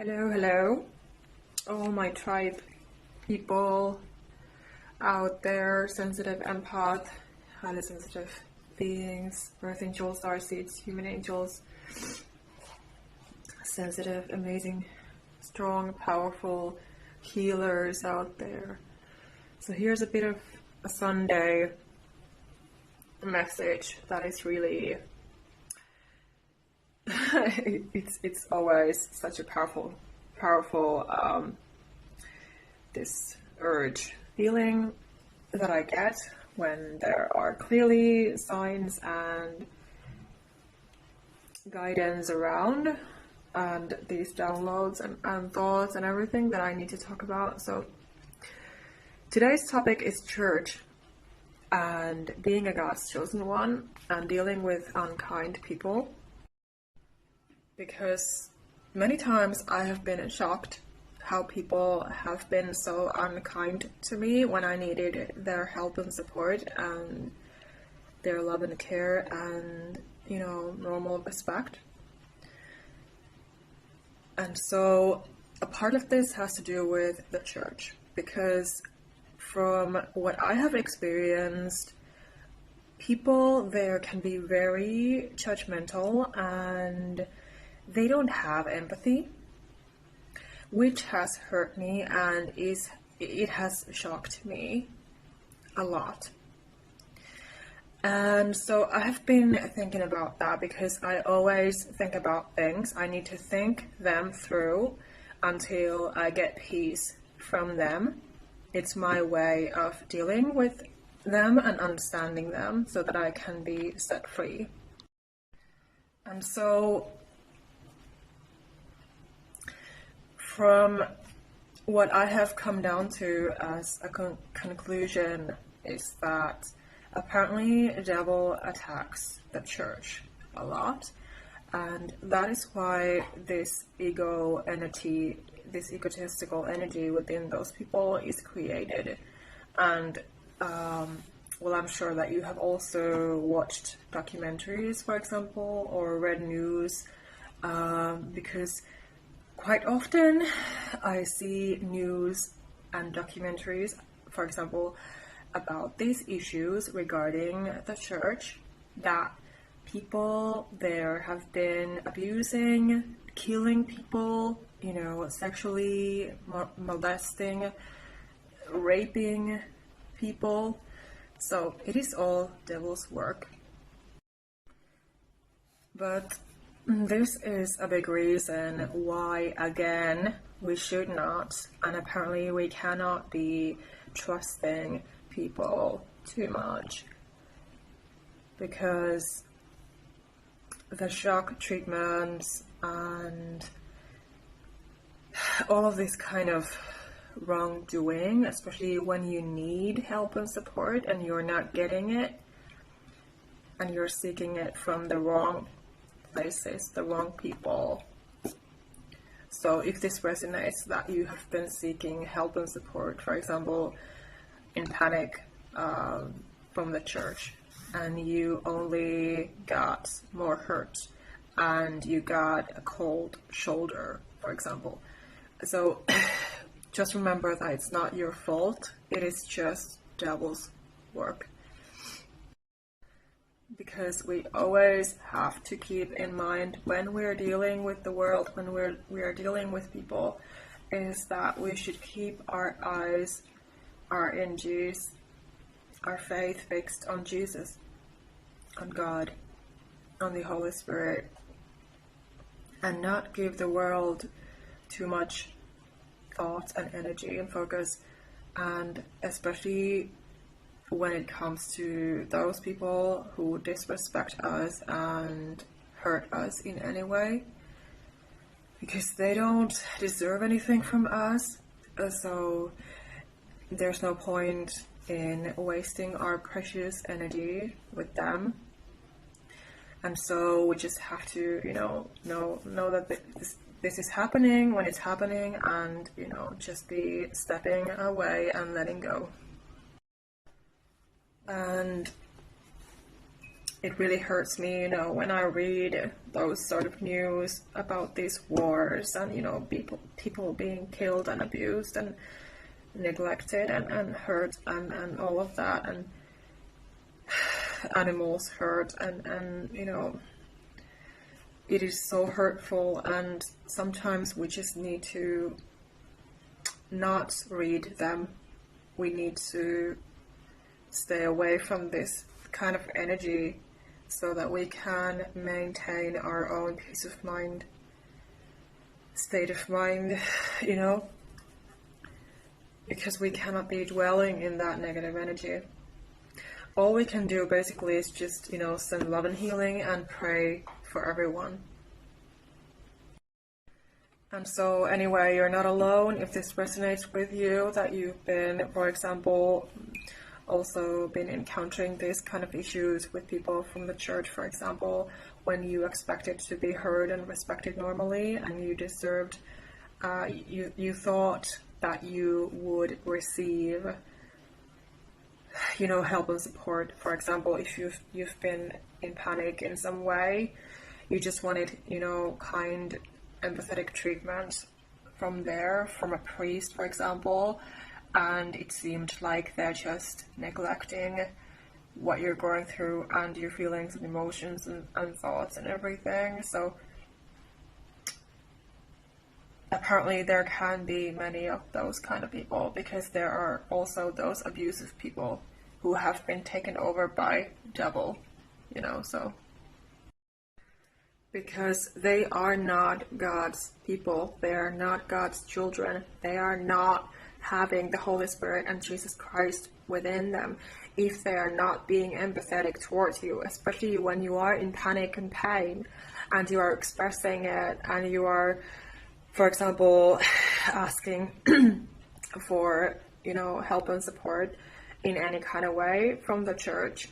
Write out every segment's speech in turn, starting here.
Hello, all my tribe people out there, sensitive empath, highly sensitive beings, earth angels, starseeds, human angels, sensitive, amazing, strong, powerful healers out there. So here's a bit of a Sunday message that is really it's always such a powerful this urge feeling that I get when there are clearly signs and guidance around, and these downloads and thoughts and everything that I need to talk about. So today's topic is church and being a God's chosen one and dealing with unkind people. Because many times I have been shocked how people have been so unkind to me when I needed their help and support and their love and care and, normal respect. And so a part of this has to do with the church, because from what I have experienced, people there can be very judgmental and they don't have empathy, which has hurt me and it has shocked me a lot. And so I have been thinking about that, because I always think about things. I need to think them through until I get peace from them. It's my way of dealing with them and understanding them so that I can be set free. And so from what I have come down to as a conclusion is that apparently the devil attacks the church a lot, and that is why this ego energy, this egotistical energy within those people is created. And I'm sure that you have also watched documentaries, for example, or read news, because quite often I see news and documentaries, for example, about these issues regarding the church, that people there have been abusing, killing people, sexually molesting, raping people. So it is all devil's work. But this is a big reason why, again, we should not, and apparently we cannot be trusting people too much, because the shock treatments and all of this kind of wrongdoing, especially when you need help and support and you're not getting it and you're seeking it from the wrong places, the wrong people. So if this resonates, that you have been seeking help and support, for example, in panic from the church, and you only got more hurt and you got a cold shoulder, for example. So just remember that it's not your fault, it is just devil's work. Because we always have to keep in mind when we're dealing with the world, when we are dealing with people, is that we should keep our eyes, our energies, our faith fixed on Jesus, on God, on the Holy Spirit, and not give the world too much thought and energy and focus, and especially when it comes to those people who disrespect us and hurt us in any way, because they don't deserve anything from us. So there's no point in wasting our precious energy with them. And so we just have to, know that this is happening when it's happening, and, just be stepping away and letting go. And it really hurts me, when I read those sort of news about these wars and, people being killed and abused and neglected and hurt and all of that, and animals hurt, and it is so hurtful, and sometimes we just need to not read them. We need to stay away from this kind of energy so that we can maintain our own peace of mind, state of mind, because we cannot be dwelling in that negative energy. All we can do basically is just, send love and healing and pray for everyone. And so anyway, you're not alone if this resonates with you, that you've been, for example, also been encountering these kind of issues with people from the church, for example, when you expected to be heard and respected normally, and you deserved, you thought that you would receive, help and support. For example, if you've been in panic in some way, you just wanted, kind, empathetic treatment from a priest, for example, and it seemed like they're just neglecting what you're going through and your feelings and emotions and thoughts and everything. So apparently there can be many of those kind of people, because there are also those abusive people who have been taken over by devil, so because they are not God's people, they are not God's children, they are not having the Holy Spirit and Jesus Christ within them, if they are not being empathetic towards you, especially when you are in panic and pain and you are expressing it, and you are, for example, asking for, help and support in any kind of way from the church,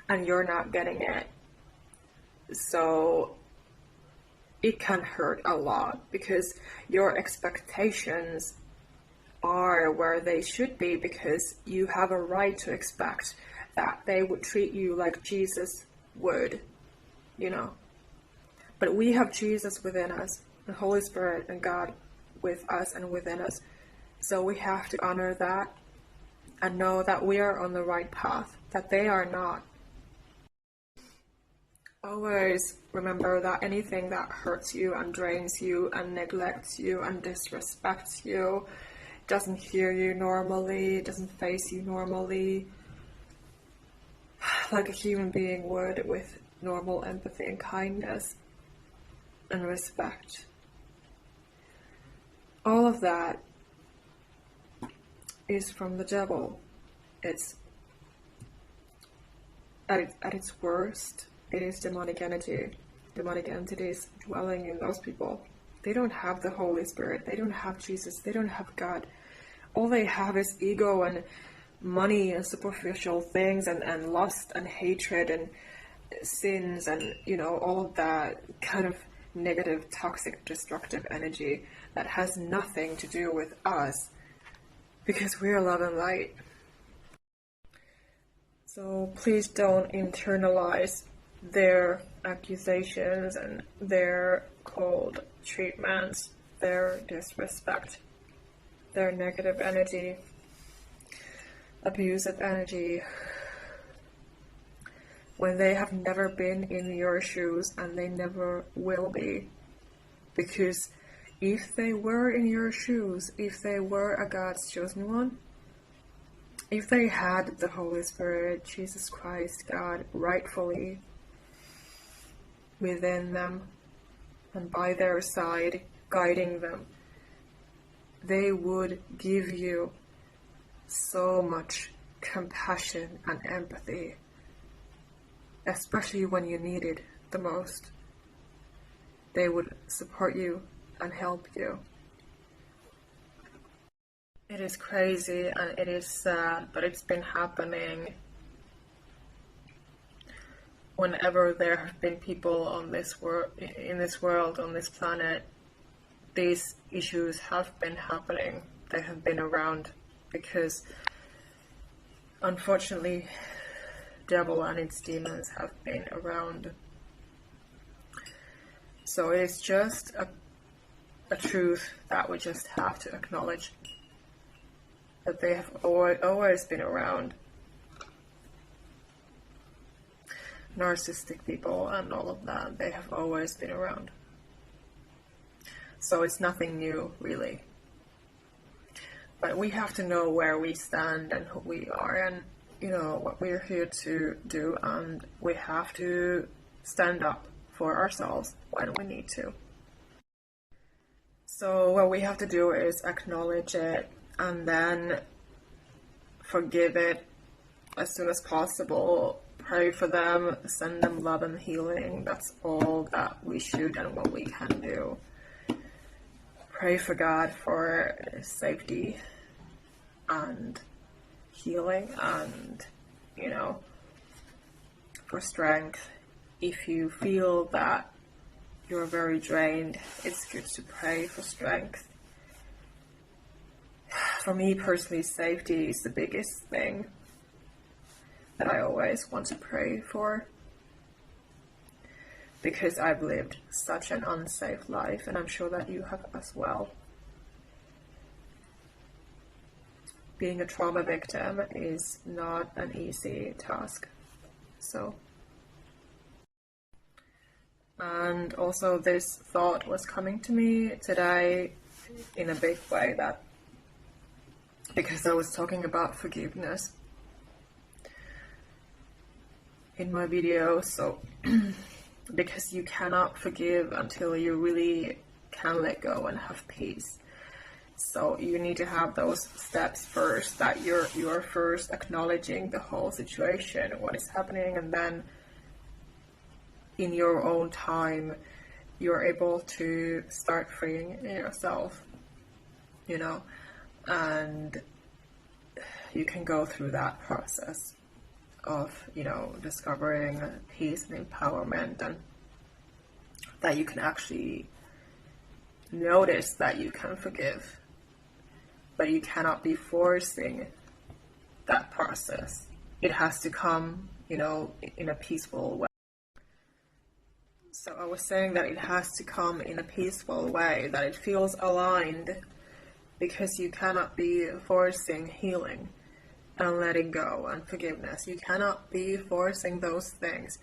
and you're not getting it. So it can hurt a lot, because your expectations are where they should be, because you have a right to expect that they would treat you like Jesus would, But we have Jesus within us, the Holy Spirit and God with us and within us. So we have to honor that and know that we are on the right path, that they are not. Always remember that anything that hurts you and drains you and neglects you and disrespects you, doesn't hear you normally, doesn't face you normally, like a human being would, with normal empathy and kindness and respect. All of that is from the devil. It's at its worst, it is demonic energy. Demonic entities dwelling in those people. They don't have the Holy Spirit. They don't have Jesus. They don't have God. All they have is ego and money and superficial things and lust and hatred and sins and, all of that kind of negative, toxic, destructive energy that has nothing to do with us, because we are love and light. So please don't internalize their accusations and their cold treatments, their disrespect, their negative energy, abusive energy, when they have never been in your shoes, and they never will be. Because if they were in your shoes, if they were a God's chosen one, if they had the Holy Spirit, Jesus Christ, God, rightfully within them and by their side, guiding them, they would give you so much compassion and empathy, especially when you need it the most. They would support you and help you. It is crazy and it is sad, but it's been happening whenever there have been people on this in this world, on this planet. These issues have been happening. They have been around because, unfortunately, devil and its demons have been around. So it is just a truth that we just have to acknowledge, that they have always been around. Narcissistic people and all of that, they have always been around. So it's nothing new, really. But we have to know where we stand and who we are and, you know, what we're here to do, and we have to stand up for ourselves when we need to. So what we have to do is acknowledge it and then forgive it as soon as possible. Pray for them, send them love and healing. That's all that we should and what we can do. Pray for God for safety and healing and, you know, for strength. If you feel that you're very drained, it's good to pray for strength. For me personally, safety is the biggest thing that I always want to pray for, because I've lived such an unsafe life, and I'm sure that you have as well. Being a trauma victim is not an easy task. So, and also this thought was coming to me today in a big way, that because I was talking about forgiveness in my video, so because you cannot forgive until you really can let go and have peace. So you need to have those steps first, that you're first acknowledging the whole situation, what is happening, and then in your own time you're able to start freeing yourself, you know, and you can go through that process of, you know, discovering peace and empowerment, and that you can actually notice that you can forgive, but you cannot be forcing that process. It has to come, you know, in a peaceful way. So I was saying that it has to come in a peaceful way, that it feels aligned, because you cannot be forcing healing and letting go and forgiveness. You cannot be forcing those things.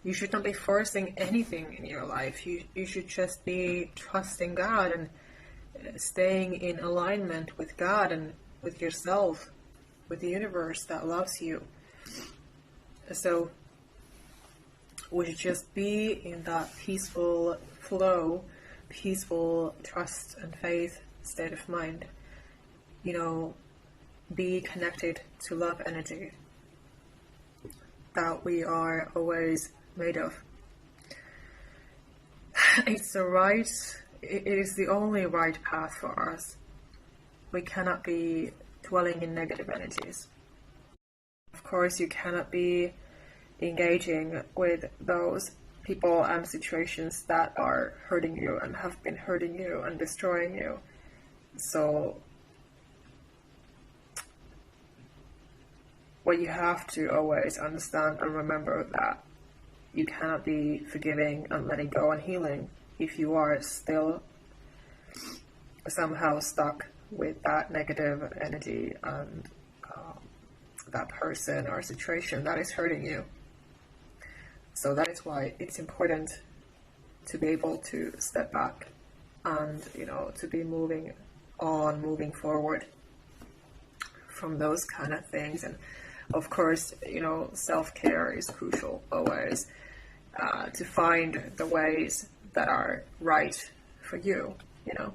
You should not be forcing anything in your life. You should just be trusting God and staying in alignment with God and with yourself, with the universe that loves you. So we should just be in that peaceful flow, peaceful trust and faith state of mind. You know, be connected to love energy that we are always made of. It is the only right path for us. We cannot be dwelling in negative energies. Of course, you cannot be engaging with those people and situations that are hurting you and have been hurting you and destroying you. So what you have to always understand and remember, that you cannot be forgiving and letting go and healing if you are still somehow stuck with that negative energy and that person or situation that is hurting you. So that is why it's important to be able to step back and, you know, to be moving forward from those kind of things. And of course, you know, self-care is crucial always, to find the ways that are right for you, you know.